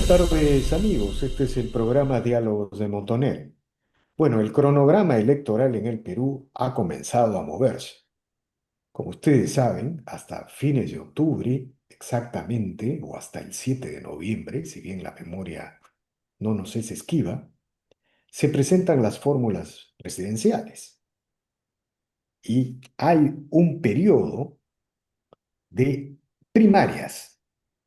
tardes, amigos. Este es el programa Diálogos de Montonero. Bueno, el cronograma electoral en el Perú ha comenzado a moverse. Como ustedes saben, hasta fines de octubre, exactamente, o hasta el 7 de noviembre, si bien la memoria no nos es esquiva, se presentan las fórmulas presidenciales y hay un periodo de primarias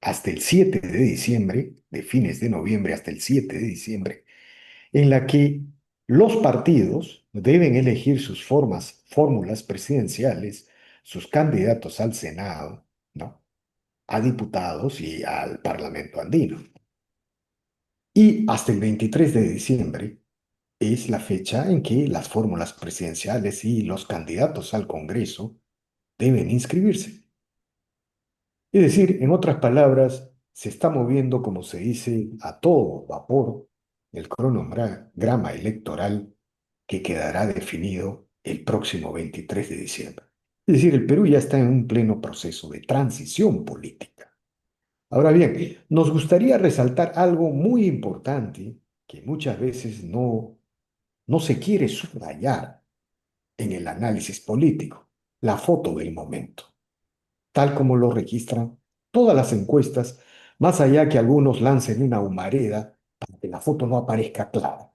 hasta el 7 de diciembre, de fines de noviembre hasta el 7 de diciembre, en la que los partidos deben elegir sus fórmulas presidenciales, sus candidatos al Senado, ¿no? A diputados y al Parlamento andino. Y hasta el 23 de diciembre es la fecha en que las fórmulas presidenciales y los candidatos al Congreso deben inscribirse. Es decir, en otras palabras, se está moviendo, como se dice, a todo vapor el cronograma electoral que quedará definido el próximo 23 de diciembre. Es decir, el Perú ya está en un pleno proceso de transición política. Ahora bien, nos gustaría resaltar algo muy importante que muchas veces no se quiere subrayar en el análisis político, la foto del momento tal como lo registran todas las encuestas, más allá que algunos lancen una humareda para que la foto no aparezca clara.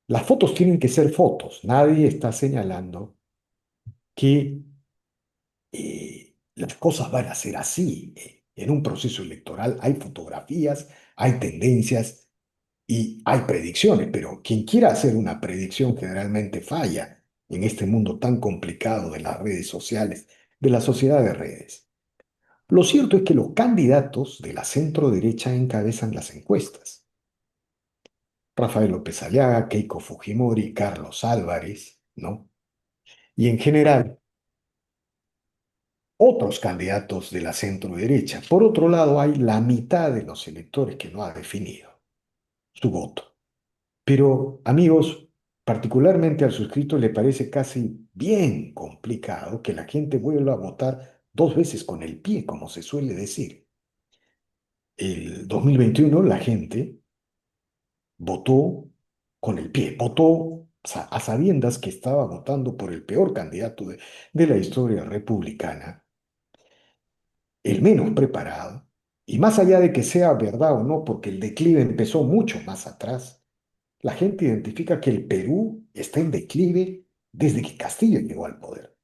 Las fotos tienen que ser fotos. Nadie está señalando que las cosas van a ser así. En un proceso electoral hay fotografías, hay tendencias y hay predicciones, pero quien quiera hacer una predicción generalmente falla en este mundo tan complicado de las redes sociales, de la sociedad de redes. Lo cierto es que los candidatos de la centro derecha encabezan las encuestas. Rafael López Aliaga, Keiko Fujimori, Carlos Álvarez, ¿no? Y en general, otros candidatos de la centro derecha. Por otro lado, hay la mitad de los electores que no ha definido su voto. Pero, amigos, particularmente al suscrito le parece casi bien complicado que la gente vuelva a votar dos veces con el pie, como se suele decir. El 2021 la gente votó con el pie, votó a sabiendas que estaba votando por el peor candidato de la historia republicana, el menos preparado, y más allá de que sea verdad o no, porque el declive empezó mucho más atrás, la gente identifica que el Perú está en declive desde que Castillo llegó al poder.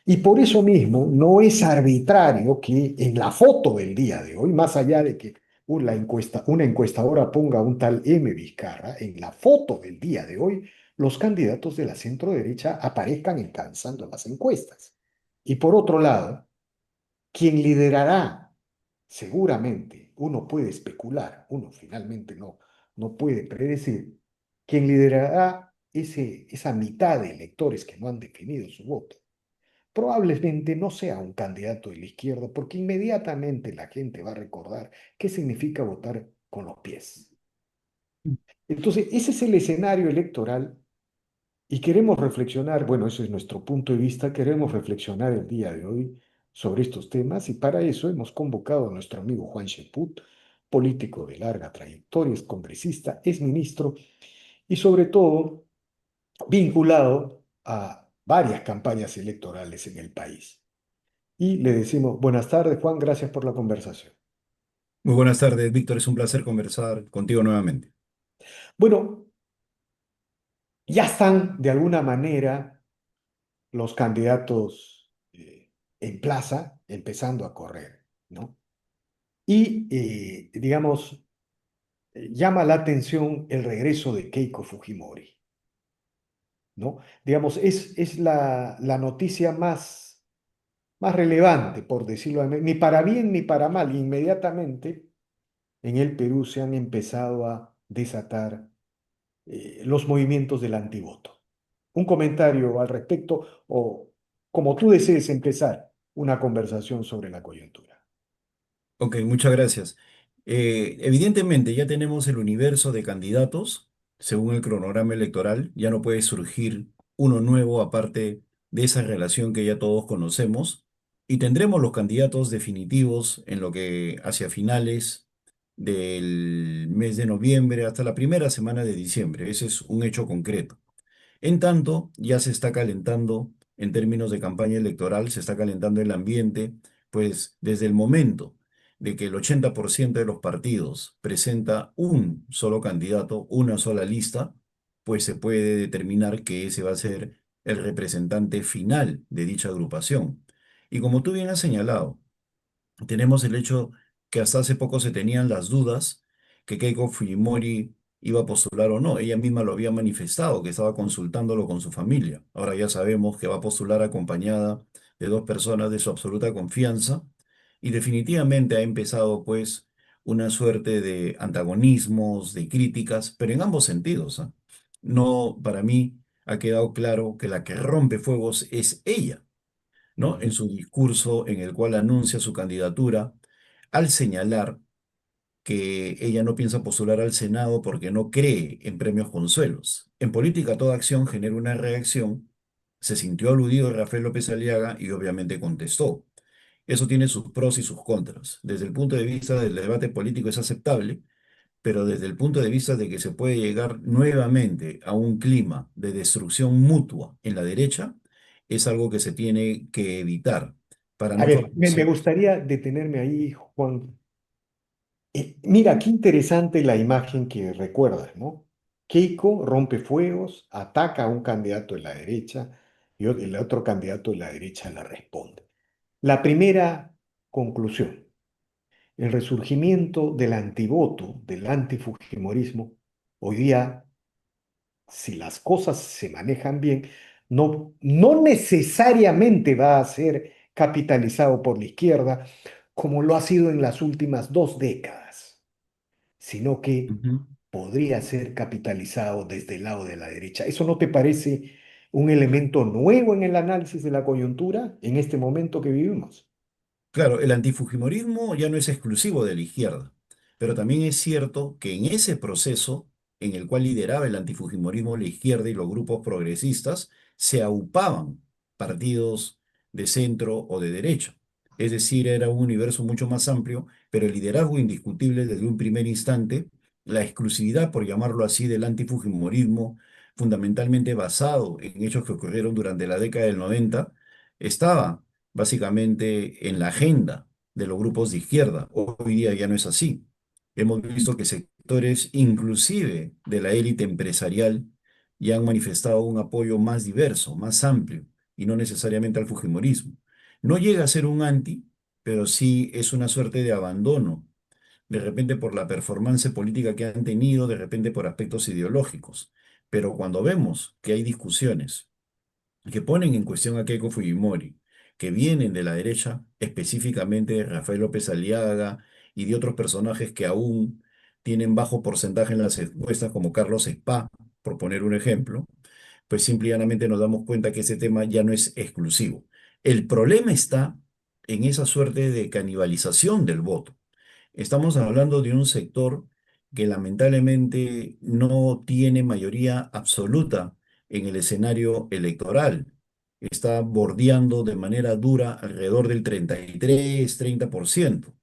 Y por eso mismo no es arbitrario que en la foto del día de hoy, más allá de que una encuestadora ponga un tal M. Vizcarra, en la foto del día de hoy, los candidatos de la centro derecha aparezcan encabezando las encuestas. Y por otro lado, quien liderará, seguramente, uno puede especular, uno finalmente no puede predecir, quien liderará esa mitad de electores que no han definido su voto probablemente no sea un candidato de la izquierda, porque inmediatamente la gente va a recordar qué significa votar con los pies. Entonces, ese es el escenario electoral y queremos reflexionar, bueno, ese es nuestro punto de vista, queremos reflexionar el día de hoy sobre estos temas y para eso hemos convocado a nuestro amigo Juan Sheput, político de larga trayectoria, es congresista, es ministro y sobre todo vinculado a varias campañas electorales en el país. Y le decimos, buenas tardes, Juan, gracias por la conversación. Muy buenas tardes, Víctor. Es un placer conversar contigo nuevamente. Bueno, ya están de alguna manera los candidatos en plaza, empezando a correr, ¿no? Y, digamos, llama la atención el regreso de Keiko Fujimori, ¿no? Digamos, es la noticia más relevante, por decirlo de ni para bien ni para mal. Inmediatamente en el Perú se han empezado a desatar los movimientos del antivoto. Un comentario al respecto o como tú desees empezar una conversación sobre la coyuntura. Ok, muchas gracias. Evidentemente ya tenemos el universo de candidatos según el cronograma electoral. Ya no puede surgir uno nuevo aparte de esa relación que ya todos conocemos. Y tendremos los candidatos definitivos en lo que hacia finales del mes de noviembre hasta la primera semana de diciembre. Ese es un hecho concreto. En tanto, ya se está calentando, en términos de campaña electoral, se está calentando el ambiente, pues desde el momento de que el 80% de los partidos presenta un solo candidato, una sola lista, pues se puede determinar que ese va a ser el representante final de dicha agrupación. Y como tú bien has señalado, tenemos el hecho que hasta hace poco se tenían las dudas que Keiko Fujimori iba a postular o no. Ella misma lo había manifestado, que estaba consultándolo con su familia. Ahora ya sabemos que va a postular acompañada de dos personas de su absoluta confianza y definitivamente ha empezado pues una suerte de antagonismos, de críticas, pero en ambos sentidos, ¿ah? No, para mí ha quedado claro que la que rompe fuegos es ella, ¿no? En Ujú. su discurso en el cual anuncia su candidatura, al señalar que ella no piensa postular al Senado porque no cree en premios consuelos. En política, toda acción genera una reacción. Se sintió aludido Rafael López Aliaga y obviamente contestó. Eso tiene sus pros y sus contras. Desde el punto de vista del debate político es aceptable, pero desde el punto de vista de que se puede llegar nuevamente a un clima de destrucción mutua en la derecha, es algo que se tiene que evitar para A no ver, me favorecer. gustaría detenerme ahí, Juan. Mira, qué interesante la imagen que recuerdas, ¿no? Keiko rompe fuegos, ataca a un candidato de la derecha y el otro candidato de la derecha le responde. La primera conclusión, el resurgimiento del antivoto, del antifujimorismo, hoy día, si las cosas se manejan bien, no necesariamente va a ser capitalizado por la izquierda como lo ha sido en las últimas 2 décadas, sino que Ujú. podría ser capitalizado desde el lado de la derecha. ¿Eso no te parece un elemento nuevo en el análisis de la coyuntura en este momento que vivimos? Claro, el antifujimorismo ya no es exclusivo de la izquierda, pero también es cierto que en ese proceso en el cual lideraba el antifujimorismo la izquierda y los grupos progresistas, se aupaban partidos de centro o de derecha. Es decir, era un universo mucho más amplio, pero el liderazgo indiscutible desde un primer instante, la exclusividad, por llamarlo así, del antifujimorismo, fundamentalmente basado en hechos que ocurrieron durante la década del 90, estaba básicamente en la agenda de los grupos de izquierda. Hoy día ya no es así. Hemos visto que sectores, inclusive de la élite empresarial, ya han manifestado un apoyo más diverso, más amplio, y no necesariamente al fujimorismo. No llega a ser un anti, pero sí es una suerte de abandono, de repente por la performance política que han tenido, de repente por aspectos ideológicos. Pero cuando vemos que hay discusiones que ponen en cuestión a Keiko Fujimori, que vienen de la derecha, específicamente de Rafael López Aliaga y de otros personajes que aún tienen bajo porcentaje en las encuestas, como Carlos Spa, por poner un ejemplo, pues simple y llanamente nos damos cuenta que ese tema ya no es exclusivo. El problema está en esa suerte de canibalización del voto. Estamos hablando de un sector que lamentablemente no tiene mayoría absoluta en el escenario electoral. Está bordeando de manera dura alrededor del 33-30%.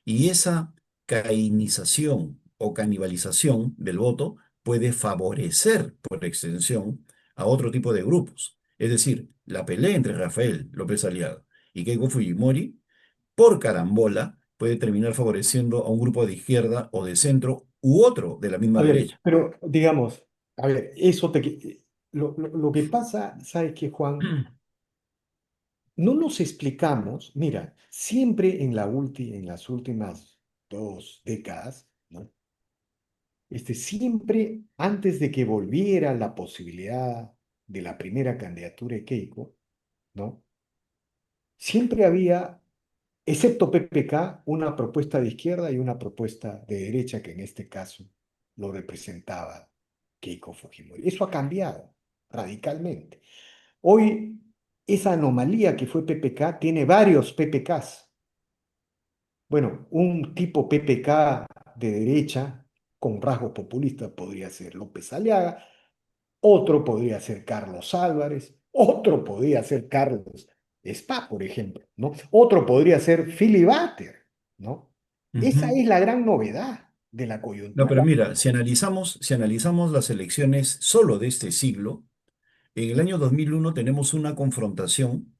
Y esa cainización o canibalización del voto puede favorecer, por extensión, a otro tipo de grupos. Es decir, la pelea entre Rafael López Aliaga y Keiko Fujimori por carambola puede terminar favoreciendo a un grupo de izquierda o de centro u otro de la A misma ver, derecha. pero digamos, a ver, lo que pasa, ¿sabes qué, Juan? No nos explicamos, mira, siempre en las últimas 2 décadas, ¿no? Siempre antes de que volviera la posibilidad de la primera candidatura de Keiko, ¿no? Siempre había, excepto PPK, una propuesta de izquierda y una propuesta de derecha, que en este caso lo representaba Keiko Fujimori. Eso ha cambiado radicalmente. Hoy, esa anomalía que fue PPK tiene varios PPKs. Bueno, un tipo PPK de derecha con rasgos populistas podría ser López Aliaga, otro podría ser Carlos Álvarez, otro podría ser Carlos Spa, por ejemplo, ¿no? Otro podría ser Philly Butter, ¿no? Esa Ujú. es la gran novedad de la No, coyuntura. pero mira, si analizamos las elecciones solo de este siglo, en el año 2001 tenemos una confrontación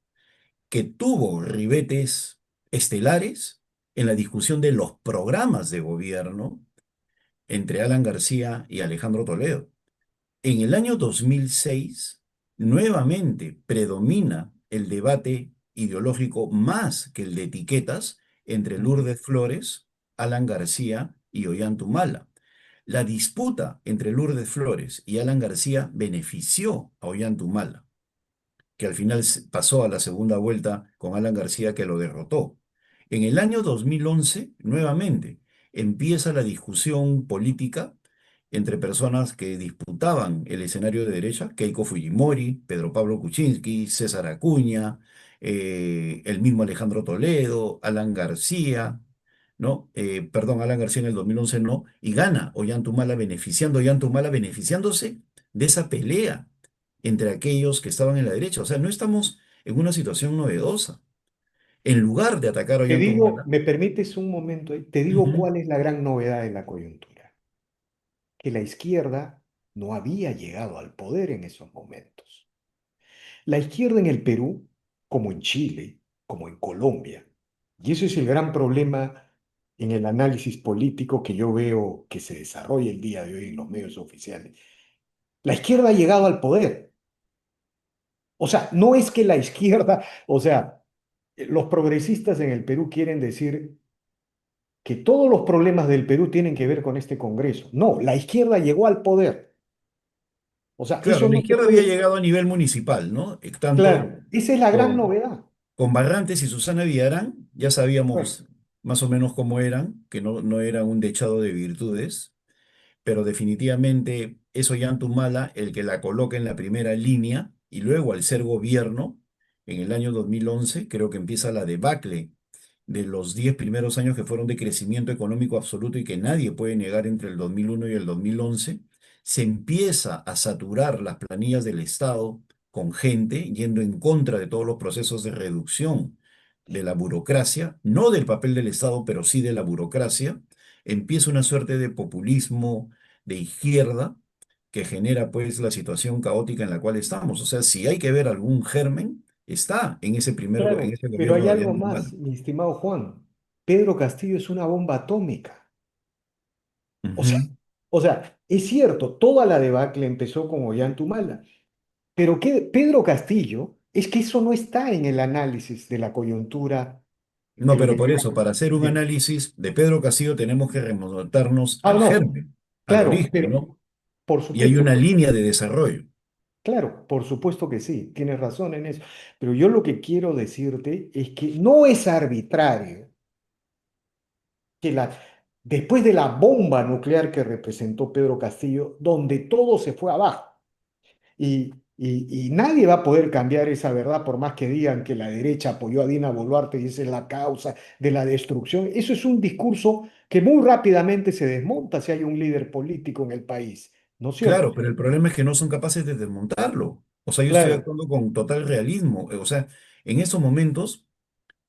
que tuvo ribetes estelares en la discusión de los programas de gobierno entre Alan García y Alejandro Toledo. En el año 2006, nuevamente predomina el debate ideológico más que el de etiquetas entre Ujú. Lourdes Flores, Alan García y Ollanta Humala. La disputa entre Lourdes Flores y Alan García benefició a Ollanta Humala, que al final pasó a la segunda vuelta con Alan García que lo derrotó. En el año 2011, nuevamente, empieza la discusión política entre personas que disputaban el escenario de derecha: Keiko Fujimori, Pedro Pablo Kuczynski, César Acuña, el mismo Alejandro Toledo, Alan García, ¿no? Perdón, Alan García en el 2011 no, y gana Ollanta beneficiando, Ollanta Humala beneficiándose de esa pelea entre aquellos que estaban en la derecha. O sea, no estamos en una situación novedosa. En lugar de atacar a Te Ollanta digo, Humala, ¿me permites un momento ahí? Te digo ujú, cuál es la gran novedad de la coyuntura, que la izquierda no había llegado al poder en esos momentos. La izquierda en el Perú, como en Chile, como en Colombia, y ese es el gran problema en el análisis político que yo veo que se desarrolla el día de hoy en los medios oficiales. La izquierda ha llegado al poder. O sea, no es que la izquierda, o sea, los progresistas en el Perú quieren decir que todos los problemas del Perú tienen que ver con este Congreso. No, la izquierda llegó al poder. O sea, claro, eso la no se izquierda había puede. llegado a nivel municipal, ¿no? Tanto Claro, esa es la gran con, novedad. con Barrantes y Susana Villarán, ya Bueno, sabíamos más o menos cómo eran, que no eran un dechado de virtudes, pero definitivamente es Ollanta Humala el que la coloca en la primera línea, y luego al ser gobierno, en el año 2011 creo que empieza la debacle de los 10 primeros años que fueron de crecimiento económico absoluto y que nadie puede negar entre el 2001 y el 2011. Se empieza a saturar las planillas del Estado con gente yendo en contra de todos los procesos de reducción de la burocracia, no del papel del Estado, pero sí de la burocracia. Empieza una suerte de populismo de izquierda que genera pues la situación caótica en la cual estamos. O sea, si hay que ver algún germen, está en claro, ese pero gobierno hay de algo Ollanta más, Humala. mi estimado Juan. Pedro Castillo es una bomba atómica. O sea, Ujú. es cierto, toda la debacle empezó con Ollanta Humala, pero que Pedro Castillo, es que eso no está en el análisis de la coyuntura de No, lo pero que por llamamos. eso, para hacer un análisis de Pedro Castillo tenemos que remontarnos Ah, al no, germen, al claro, origen, pero ¿no? por Y hay supuesto una que, línea de desarrollo. claro, por supuesto que sí, tienes razón en eso. Pero yo lo que quiero decirte es que no es arbitrario que después de la bomba nuclear que representó Pedro Castillo, donde todo se fue abajo, y nadie va a poder cambiar esa verdad por más que digan que la derecha apoyó a Dina Boluarte y esa es la causa de la destrucción. Eso es un discurso que muy rápidamente se desmonta si hay un líder político en el país, ¿no es cierto? Claro, pero el problema es que no son capaces de desmontarlo. O sea, yo estoy Claro. actuando con total realismo. O sea, en estos momentos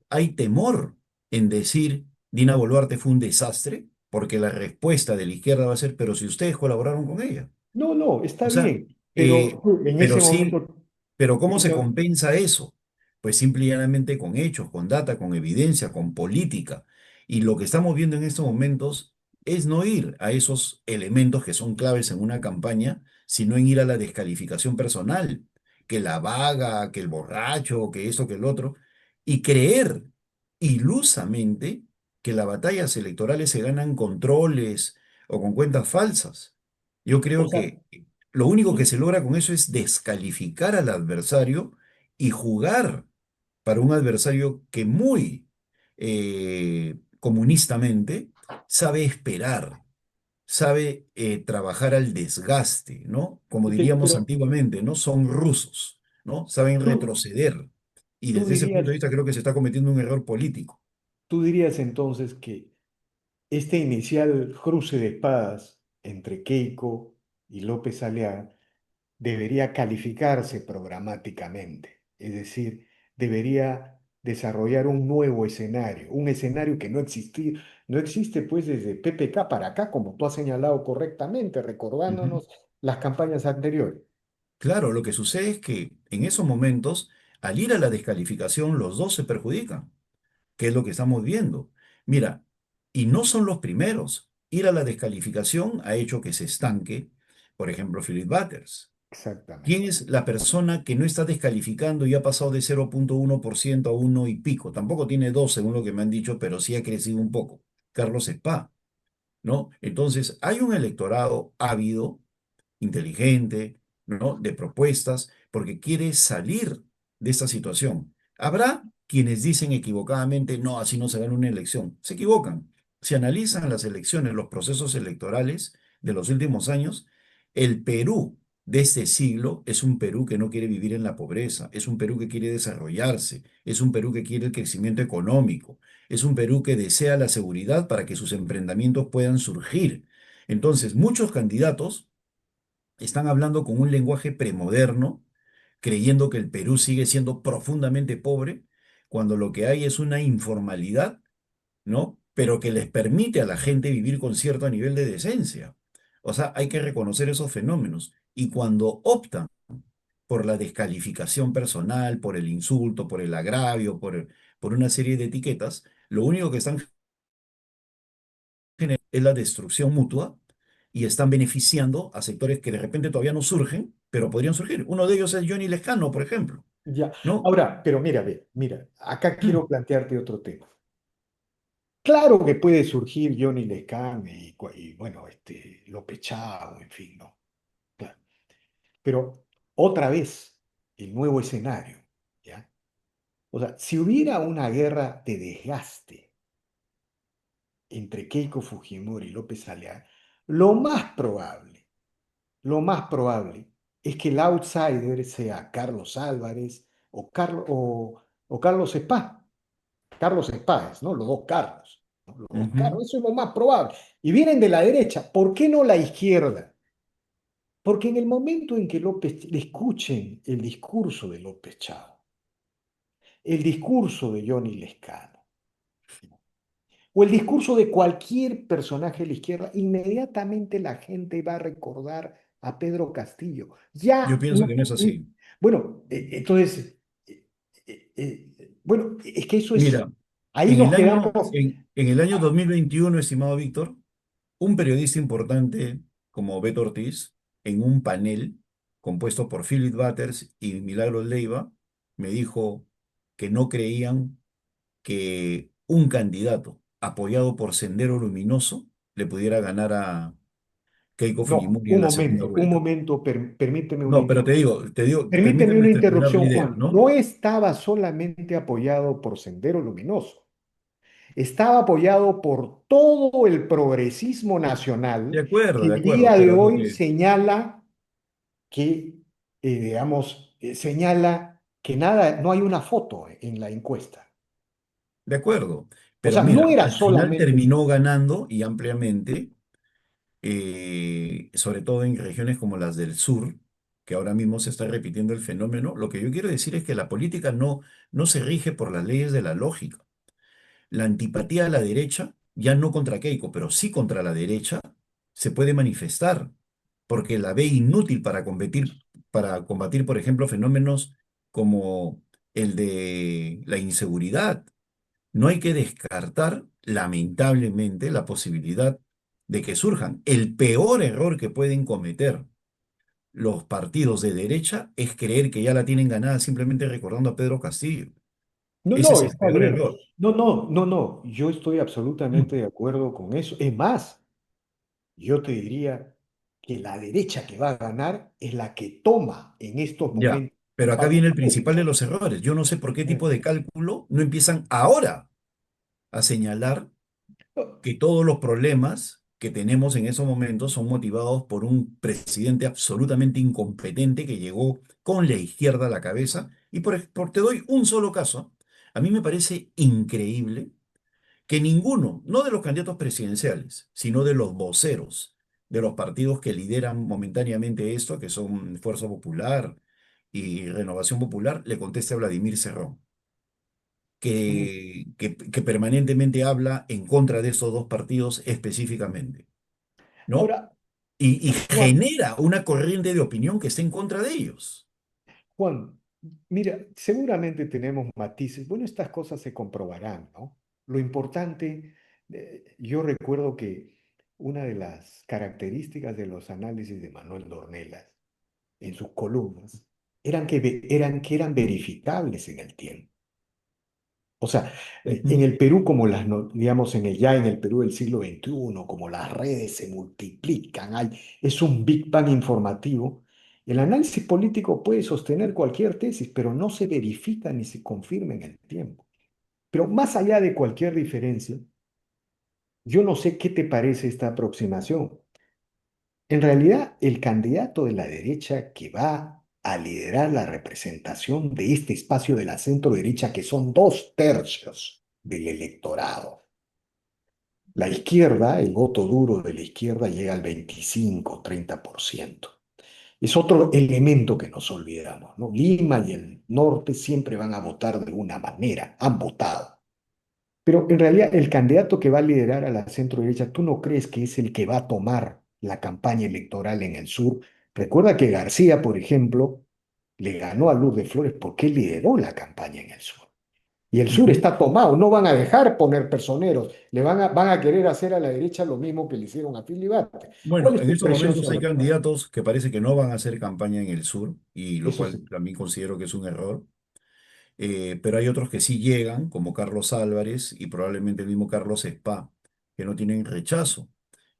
hay temor en decir Dina Boluarte fue un desastre, porque la respuesta de la izquierda va a ser, pero si ustedes colaboraron con ella. No, no, está O sea, bien, pero en pero ese sí, momento, pero ¿cómo se esa- compensa eso? Pues simple y llanamente con hechos, con data, con evidencia, con política. Y lo que estamos viendo en estos momentos es no ir a esos elementos que son claves en una campaña, sino en ir a la descalificación personal, que la vaga, que el borracho, que eso, que el otro, y creer ilusamente que las batallas electorales se ganan con troles o con cuentas falsas. Yo o creo sea, que lo único que tú, se logra con eso es descalificar al adversario y jugar para un adversario que muy comunistamente sabe esperar, sabe trabajar al desgaste, ¿no? Como diríamos pero antiguamente, ¿no? Son rusos, ¿no? Saben tú, retroceder. Y tú desde ese dirías, punto de vista creo que se está cometiendo un error político. tú dirías entonces que este inicial cruce de espadas entre Keiko y López Aliaga debería calificarse programáticamente, es decir, debería desarrollar un nuevo escenario, un escenario que no no existe pues desde PPK para acá, como tú has señalado correctamente, Ujú. recordándonos las campañas anteriores. Claro, lo que sucede es que en esos momentos, al ir a la descalificación, los dos se perjudican, que es lo que estamos viendo. Mira, y no son los primeros. Ir a la descalificación ha hecho que se estanque, por ejemplo, Philip Butters. ¿Quién Exactamente. es la persona que no está descalificando y ha pasado de 0,1% a uno y pico? Tampoco tiene 2, según lo que me han dicho, pero sí ha crecido un poco. Carlos Spa, ¿no? Entonces, hay un electorado ávido, inteligente, ¿no? De propuestas, porque quiere salir de esta situación. Habrá quienes dicen equivocadamente, no, así no se gana una elección. Se equivocan. Si analizan las elecciones, los procesos electorales de los últimos años, el Perú de este siglo es un Perú que no quiere vivir en la pobreza, es un Perú que quiere desarrollarse, es un Perú que quiere el crecimiento económico, es un Perú que desea la seguridad para que sus emprendimientos puedan surgir. Entonces, muchos candidatos están hablando con un lenguaje premoderno, creyendo que el Perú sigue siendo profundamente pobre, cuando lo que hay es una informalidad, ¿no? Pero que les permite a la gente vivir con cierto nivel de decencia. O sea, hay que reconocer esos fenómenos. Y cuando optan por la descalificación personal, por el insulto, por el agravio, por una serie de etiquetas, lo único que están es la destrucción mutua y están beneficiando a sectores que de repente todavía no surgen, pero podrían surgir. Uno de ellos es Johnny Lescano, por ejemplo, Ya. ¿no? Ahora, pero mira, ve, mira, acá quiero plantearte otro tema. Claro que puede surgir Johnny Lescano y, bueno, López Chao, en fin, ¿no? Claro. Pero otra vez, el nuevo escenario, ¿ya? O sea, si hubiera una guerra de desgaste entre Keiko Fujimori y López Aliaga, lo más probable, lo más probable es que el outsider sea Carlos Álvarez o Carlos Spa. Carlos Páez, ¿no? Los dos Carlos, ¿no? Los dos Ujú. Carlos, eso es lo más probable. Y vienen de la derecha, ¿por qué no la izquierda? Porque en el momento en que López, escuchen el discurso de López Chao, el discurso de Johnny Lescano, o el discurso de cualquier personaje de la izquierda, inmediatamente la gente va a recordar a Pedro Castillo. Yo Ya, pienso que no es así. bueno, entonces, bueno, es que eso es, Mira, ahí en nos el año, quedamos. en el año 2021, estimado Víctor, un periodista importante como Beto Ortiz, en un panel compuesto por Philip Butters y Milagros Leiva, me dijo que no creían que un candidato apoyado por Sendero Luminoso le pudiera ganar a Keiko No, Fujimori en la segunda un vuelta. momento, permíteme una No, pero interrupción. Permíteme una permíteme terminar la interrupción, idea, Juan. ¿no? No estaba solamente apoyado por Sendero Luminoso, estaba apoyado por todo el progresismo nacional que el De acuerdo, día de pero lo hoy que, señala que, digamos, señala que nada, no hay una foto en la encuesta. de acuerdo, O pero sea, no mira, era al final solamente. terminó ganando y ampliamente, sobre todo en regiones como las del sur, que ahora mismo se está repitiendo el fenómeno. Lo que yo quiero decir es que la política no se rige por las leyes de la lógica. La antipatía a la derecha, ya no contra Keiko, pero sí contra la derecha, se puede manifestar, porque la ve inútil para combatir, por ejemplo, fenómenos como el de la inseguridad. No hay que descartar, lamentablemente, la posibilidad de que surjan. El peor error que pueden cometer los partidos de derecha es creer que ya la tienen ganada simplemente recordando a Pedro Castillo. No, Ese no, es el está peor bien. error. No, no, no, no. Yo estoy absolutamente de acuerdo con eso. Es más, yo te diría que la derecha que va a ganar es la que toma en estos Ya, momentos pero acá espacios viene el principal de públicos. los errores. Yo no sé por qué tipo de cálculo no empiezan ahora a señalar que todos los problemas que tenemos en esos momentos son motivados por un presidente absolutamente incompetente que llegó con la izquierda a la cabeza. Y te doy un solo caso. A mí me parece increíble que ninguno, no de los candidatos presidenciales, sino de los voceros de los partidos que lideran momentáneamente esto, que son Fuerza Popular y Renovación Popular, le conteste a Vladimir Cerrón. Mm. que permanentemente habla en contra de esos dos partidos específicamente, ¿no? Ahora, Y Juan, genera una corriente de opinión que está en contra de ellos. Juan, mira, seguramente tenemos matices. Bueno, estas cosas se comprobarán, ¿no? Lo importante, yo recuerdo que una de las características de los análisis de Manuel Dornelas en sus columnas eran que eran verificables en el tiempo. O sea, en Ujú. el Perú, como digamos, ya en el Perú del siglo XXI, como las redes se multiplican, es un Big Bang informativo. El análisis político puede sostener cualquier tesis, pero no se verifica ni se confirma en el tiempo. Pero más allá de cualquier diferencia, yo no sé qué te parece esta aproximación. En realidad, el candidato de la derecha que va a liderar la representación de este espacio de la centro derecha, que son dos tercios del electorado. La izquierda, el voto duro de la izquierda llega al 25-30%. Es otro elemento que nos olvidamos, ¿no? Lima y el norte siempre van a votar de una manera, han votado. Pero en realidad el candidato que va a liderar a la centro derecha, ¿tú no crees que es el que va a tomar la campaña electoral en el sur? Recuerda que García, por ejemplo, le ganó a Lourdes Flores porque él lideró la campaña en el sur. Y el sur Ujú. está tomado, no van a dejar poner personeros, van a querer hacer a la derecha lo mismo que le hicieron a Filiberto. ¿Cuál Bueno, es en tu estos impresión momentos hay sobre candidatos que parece que no van a hacer campaña en el sur, y lo eso? cual Sí. también considero que es un error. Pero hay otros que sí llegan, como Carlos Álvarez y probablemente el mismo Carlos Spa, que no tienen rechazo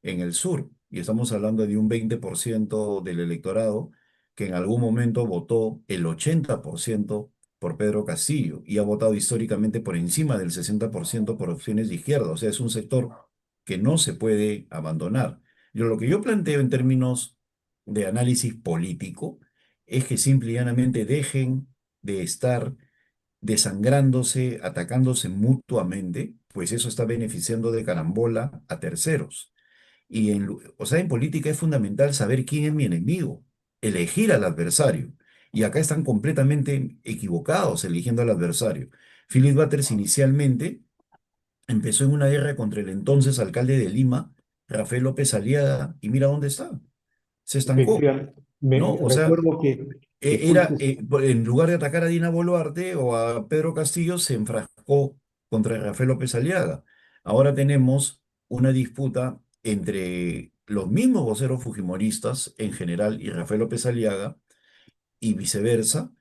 en el sur. Y estamos hablando de un 20% del electorado que en algún momento votó el 80% por Pedro Castillo y ha votado históricamente por encima del 60% por opciones de izquierda. O sea, es un sector que no se puede abandonar. Lo que yo planteo en términos de análisis político es que simple y llanamente dejen de estar desangrándose, atacándose mutuamente, pues eso está beneficiando de carambola a terceros. O sea, en política es fundamental saber quién es mi enemigo, elegir al adversario. Y acá están completamente equivocados eligiendo al adversario. Philip Butters inicialmente empezó en una guerra contra el entonces alcalde de Lima, Rafael López Aliaga, y mira dónde está. Se estancó, Mira, ¿no? O sea, recuerdo que era, fuiste. en lugar de atacar a Dina Boluarte o a Pedro Castillo, se enfrascó contra Rafael López Aliaga. Ahora tenemos una disputa entre los mismos voceros fujimoristas en general y Rafael López Aliaga y viceversa.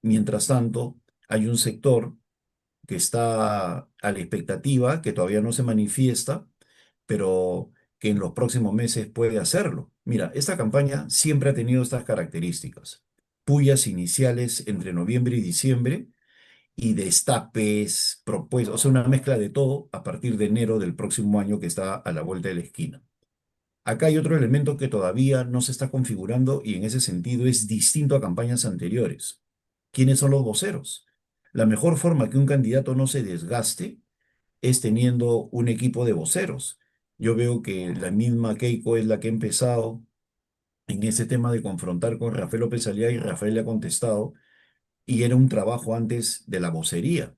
Mientras tanto, hay un sector que está a la expectativa, que todavía no se manifiesta, pero que en los próximos meses puede hacerlo. Mira, esta campaña siempre ha tenido estas características. Pullas iniciales entre noviembre y diciembre y destapes, propuestas, o sea, una mezcla de todo a partir de enero del próximo año que está a la vuelta de la esquina. Acá hay otro elemento que todavía no se está configurando y en ese sentido es distinto a campañas anteriores. ¿Quiénes son los voceros? La mejor forma que un candidato no se desgaste es teniendo un equipo de voceros. Yo veo que la misma Keiko es la que ha empezado en ese tema de confrontar con Rafael López Aliaga y Rafael le ha contestado y era un trabajo antes de la vocería.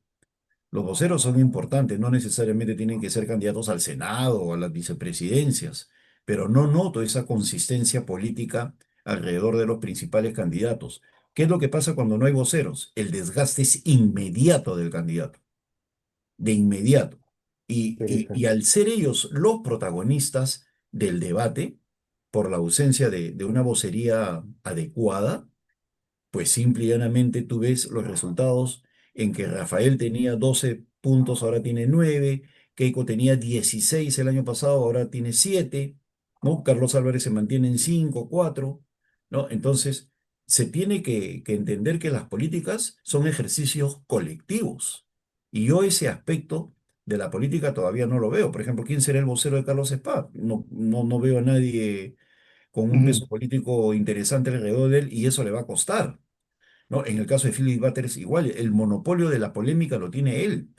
Los voceros son importantes, no necesariamente tienen que ser candidatos al Senado o a las vicepresidencias, pero no noto esa consistencia política alrededor de los principales candidatos. ¿Qué es lo que pasa cuando no hay voceros? El desgaste es inmediato del candidato, de inmediato. Y Interesante. al ser ellos los protagonistas del debate, por la ausencia de una vocería adecuada, pues simple y llanamente tú ves los resultados en que Rafael tenía 12 puntos, ahora tiene 9, Keiko tenía 16 el año pasado, ahora tiene 7, ¿no? Carlos Álvarez se mantiene en 5, 4, ¿no? Entonces, se tiene que entender que las políticas son ejercicios colectivos. Y yo ese aspecto de la política todavía no lo veo. Por ejemplo, ¿quién será el vocero de Carlos Spa? No veo a nadie con un Ujú. peso político interesante alrededor de él y eso le va a costar. ¿No? En el caso de Philip Butters, igual, el monopolio de la polémica lo tiene él.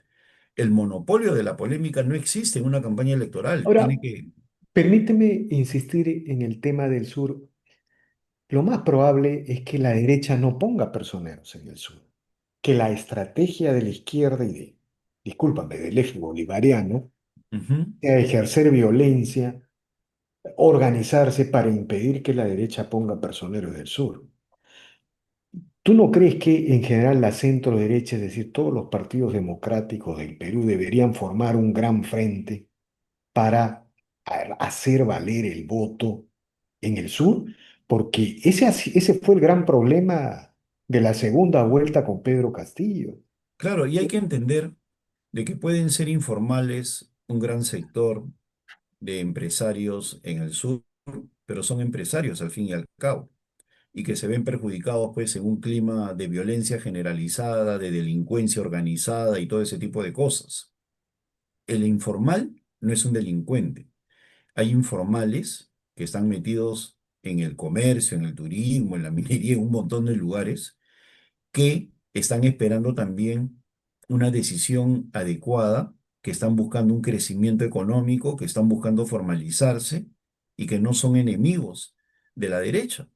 El monopolio de la polémica no existe en una campaña electoral. Ahora, Tiene que... permíteme insistir en el tema del sur. Lo más probable es que la derecha no ponga personeros en el sur, que la estrategia de la izquierda y discúlpame, del eje bolivariano, Ujú. a ejercer violencia, organizarse para impedir que la derecha ponga personeros del sur. ¿Tú no crees que en general la centro derecha, es decir, todos los partidos democráticos del Perú deberían formar un gran frente para hacer valer el voto en el sur? Porque ese fue el gran problema de la segunda vuelta con Pedro Castillo. Claro, y hay que entender de que pueden ser informales un gran sector de empresarios en el sur, pero son empresarios al fin y al cabo, y que se ven perjudicados pues en un clima de violencia generalizada, de delincuencia organizada y todo ese tipo de cosas. El informal no es un delincuente. Hay informales que están metidos en el comercio, en el turismo, en la minería, en un montón de lugares que están esperando también una decisión adecuada, que están buscando un crecimiento económico, que están buscando formalizarse y que no son enemigos de la derecha.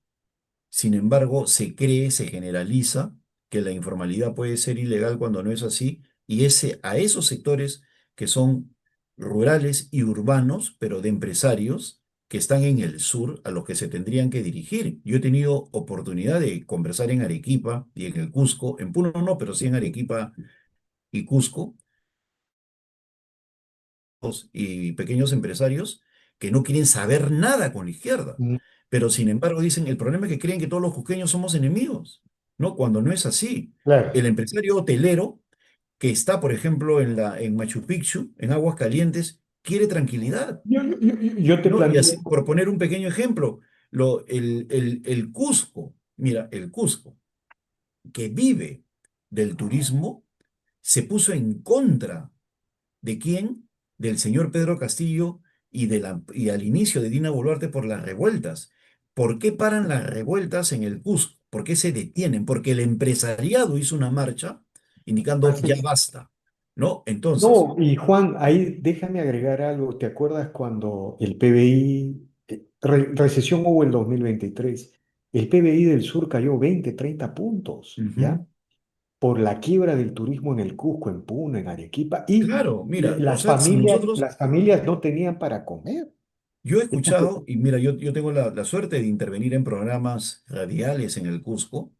Sin embargo, se cree, se generaliza que la informalidad puede ser ilegal cuando no es así, y a esos sectores que son rurales y urbanos, pero de empresarios que están en el sur, a los que se tendrían que dirigir. Yo he tenido oportunidad de conversar en Arequipa y en el Cusco, en Puno no, pero sí en Arequipa y Cusco, y pequeños empresarios que no quieren saber nada con la izquierda. Mm, Pero sin embargo dicen, el problema es que creen que todos los cusqueños somos enemigos, ¿no? Cuando no es así. claro. El empresario hotelero que está, por ejemplo, en Machu Picchu, en Aguas Calientes, quiere tranquilidad, Yo te ¿no? Y así, planteo, por poner un pequeño ejemplo, el Cusco, mira, el Cusco, que vive del turismo, se puso en contra. ¿De quién? Del señor Pedro Castillo y al inicio de Dina Boluarte por las revueltas. ¿Por qué paran las revueltas en el Cusco? ¿Por qué se detienen? Porque el empresariado hizo una marcha indicando así ya es. basta, ¿no? Entonces, No, y Juan, ahí déjame agregar algo. ¿Te acuerdas cuando el PBI, recesión hubo en 2023? El PBI del sur cayó 20, 30 puntos, ujú, ¿ya? Por la quiebra del turismo en el Cusco, en Puno, en Arequipa, y claro, mira, o las sea, si familias, nosotros, las familias no tenían para comer. yo he Entonces, escuchado, y mira, yo tengo la suerte de intervenir en programas radiales en el Cusco.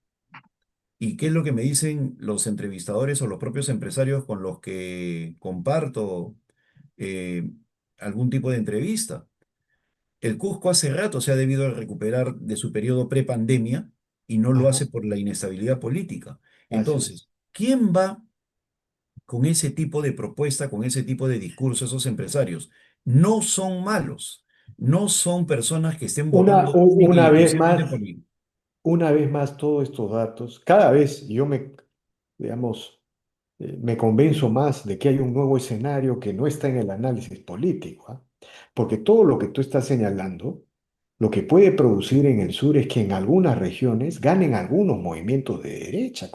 ¿Y qué es lo que me dicen los entrevistadores o los propios empresarios con los que comparto eh, algún tipo de entrevista? El Cusco hace rato se ha debido recuperar de su periodo prepandemia y no lo ajá, hace por la inestabilidad política. así es. Entonces, ¿quién va con ese tipo de propuesta, con ese tipo de discurso, esos empresarios? No son malos, no son personas que estén Una, votando u- única y una vez exclusivamente más, por mí. una vez más, todos estos datos, cada vez digamos, me convenzo más de que hay un nuevo escenario que no está en el análisis político, ¿ah? Porque todo lo que tú estás señalando, lo que puede producir en el sur es que en algunas regiones ganen algunos movimientos de derecha,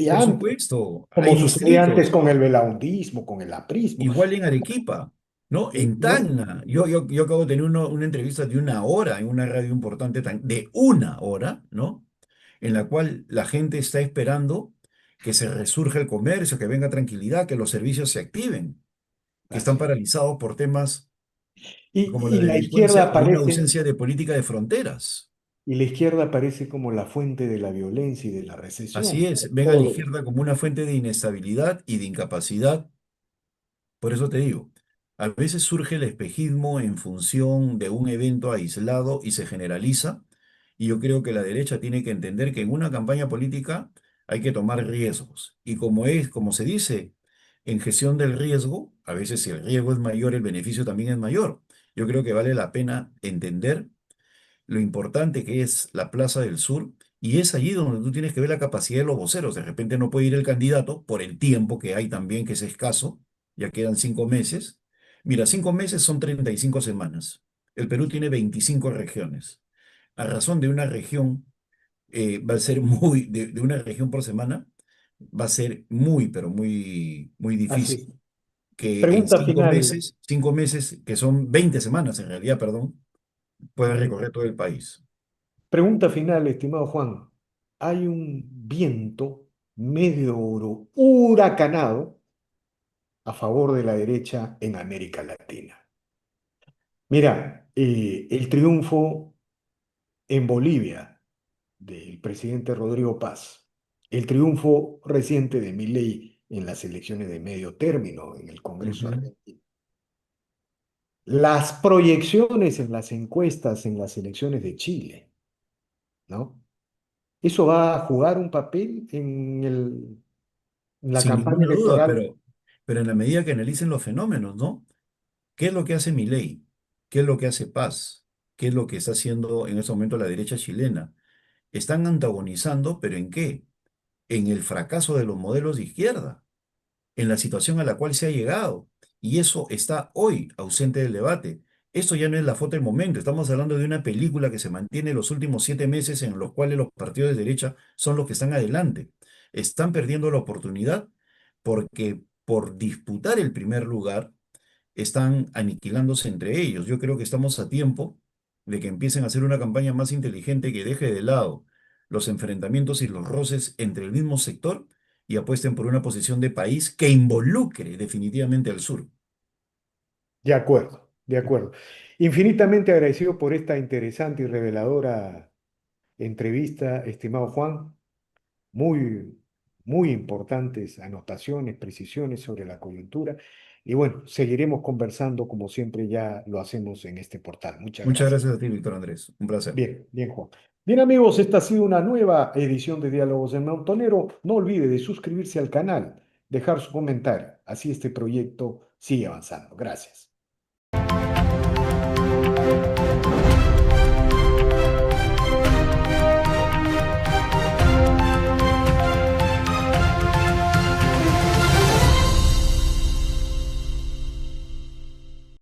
Por supuesto, como hay sucedía antes distritos. con el belaundismo, con el aprismo. Igual en Arequipa, ¿no? En No, Tacna. Yo acabo de tener una entrevista de una hora en una radio importante, de una hora, ¿no? En la cual la gente está esperando que se resurja el comercio, que venga tranquilidad, que los servicios se activen, que están así es. paralizados por temas como la Y la izquierda delincuencia o una aparece, ausencia de política de fronteras. y la izquierda aparece como la fuente de la violencia y de la Así recesión. es, ven a la Todo izquierda como una fuente de inestabilidad y de incapacidad. Por eso te digo, a veces surge el espejismo en función de un evento aislado y se generaliza, y yo creo que la derecha tiene que entender que en una campaña política hay que tomar riesgos. Y como se dice, en gestión del riesgo, a veces si el riesgo es mayor, el beneficio también es mayor. Yo creo que vale la pena entender lo importante que es la Plaza del Sur, y es allí donde tú tienes que ver la capacidad de los voceros. De repente no puede ir el candidato por el tiempo que hay también, que es escaso, ya quedan 5 meses. Mira, 5 meses son 35 semanas. El Perú tiene 25 regiones. A razón de una región, va a ser de una región por semana, va a ser muy, pero muy, muy así difícil es. que en Pregunta cinco final. meses, 5 meses, que son 20 semanas en realidad, perdón, pueda recorrer todo el país. Pregunta final, estimado Juan. Hay un viento medio huracanado a favor de la derecha en América Latina. Mira, el triunfo en Bolivia del presidente Rodrigo Paz, el triunfo reciente de Milei en las elecciones de medio término en el Congreso Ujú. argentino, las proyecciones en las encuestas en las elecciones de Chile, ¿no? Eso va a jugar un papel en la Sin campaña ninguna duda, electoral. pero en la medida que analicen los fenómenos, ¿no? ¿Qué es lo que hace Milei? ¿Qué es lo que hace Paz? ¿Qué es lo que está haciendo en este momento la derecha chilena? Están antagonizando, pero ¿en qué? En el fracaso de los modelos de izquierda, en la situación a la cual se ha llegado. Y eso está hoy ausente del debate. Esto ya no es la foto del momento. Estamos hablando de una película que se mantiene los últimos 7 meses en los cuales los partidos de derecha son los que están adelante. Están perdiendo la oportunidad porque por disputar el primer lugar están aniquilándose entre ellos. Yo creo que estamos a tiempo de que empiecen a hacer una campaña más inteligente que deje de lado los enfrentamientos y los roces entre el mismo sector y apuesten por una posición de país que involucre definitivamente al sur. De acuerdo, de acuerdo. Infinitamente agradecido por esta interesante y reveladora entrevista, estimado Juan. Muy, muy importantes anotaciones, precisiones sobre la coyuntura. Y bueno, seguiremos conversando como siempre ya lo hacemos en este portal. Muchas Muchas gracias. gracias a ti, Víctor Andrés. Un placer. Bien, bien, Juan. Bien, amigos, esta ha sido una nueva edición de Diálogos en Montonero. No olvide de suscribirse al canal, dejar su comentario. Así este proyecto sigue avanzando. Gracias.